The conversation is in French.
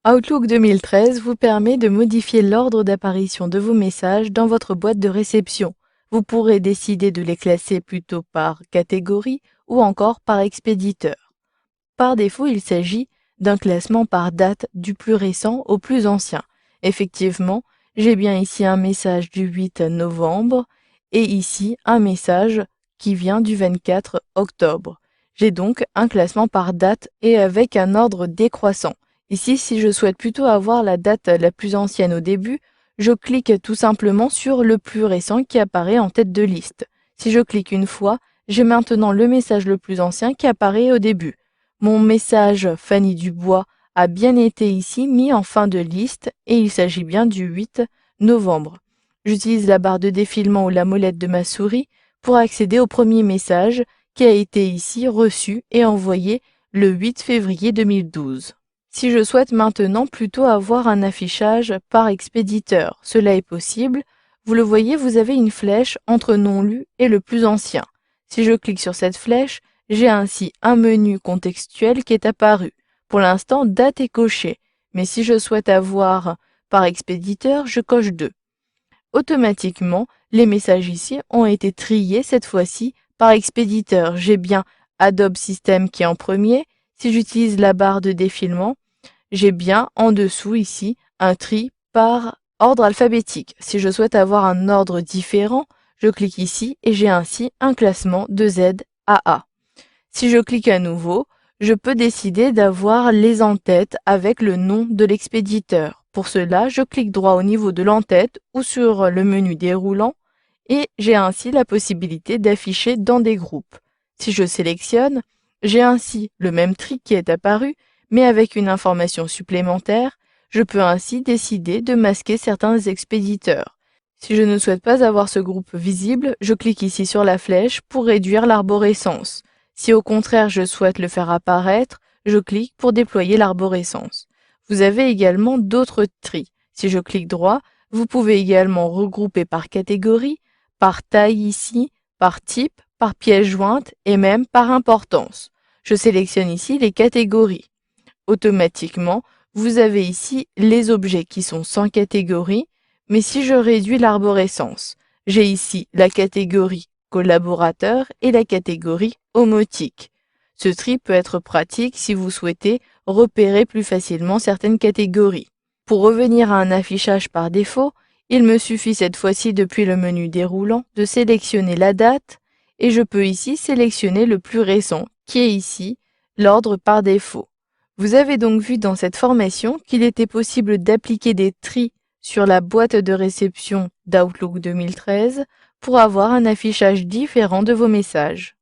Outlook 2013 vous permet de modifier l'ordre d'apparition de vos messages dans votre boîte de réception. Vous pourrez décider de les classer plutôt par catégorie ou encore par expéditeur. Par défaut, il s'agit d'un classement par date du plus récent au plus ancien. Effectivement, j'ai bien ici un message du 8 novembre et ici un message qui vient du 24 octobre. J'ai donc un classement par date et avec un ordre décroissant. Ici, si je souhaite plutôt avoir la date la plus ancienne au début, je clique tout simplement sur le plus récent qui apparaît en tête de liste. Si je clique une fois, j'ai maintenant le message le plus ancien qui apparaît au début. Mon message Fanny Dubois a bien été ici mis en fin de liste et il s'agit bien du 8 novembre. J'utilise la barre de défilement ou la molette de ma souris pour accéder au premier message qui a été ici reçu et envoyé le 8 février 2012. Si je souhaite maintenant plutôt avoir un affichage par expéditeur, cela est possible. Vous le voyez, vous avez une flèche entre non lu et le plus ancien. Si je clique sur cette flèche, j'ai ainsi un menu contextuel qui est apparu. Pour l'instant, date est cochée, mais si je souhaite avoir par expéditeur, je coche 2. Automatiquement, les messages ici ont été triés cette fois-ci par expéditeur. J'ai bien Adobe System qui est en premier. Si j'utilise la barre de défilement, j'ai bien en dessous ici un tri par ordre alphabétique. Si je souhaite avoir un ordre différent, je clique ici et j'ai ainsi un classement de Z à A. Si je clique à nouveau, je peux décider d'avoir les en-têtes avec le nom de l'expéditeur. Pour cela, je clique droit au niveau de l'en-tête ou sur le menu déroulant et j'ai ainsi la possibilité d'afficher dans des groupes. Si je sélectionne, j'ai ainsi le même tri qui est apparu, mais avec une information supplémentaire. Je peux ainsi décider de masquer certains expéditeurs. Si je ne souhaite pas avoir ce groupe visible, je clique ici sur la flèche pour réduire l'arborescence. Si au contraire je souhaite le faire apparaître, je clique pour déployer l'arborescence. Vous avez également d'autres tris. Si je clique droit, vous pouvez également regrouper par catégorie, par taille ici, par type, par pièce jointe et même par importance. Je sélectionne ici les catégories. Automatiquement, vous avez ici les objets qui sont sans catégorie, mais si je réduis l'arborescence, j'ai ici la catégorie collaborateur et la catégorie homotique. Ce tri peut être pratique si vous souhaitez repérer plus facilement certaines catégories. Pour revenir à un affichage par défaut, il me suffit cette fois-ci depuis le menu déroulant de sélectionner la date et je peux ici sélectionner le plus récent qui est ici l'ordre par défaut. Vous avez donc vu dans cette formation qu'il était possible d'appliquer des tris sur la boîte de réception d'Outlook 2013 pour avoir un affichage différent de vos messages.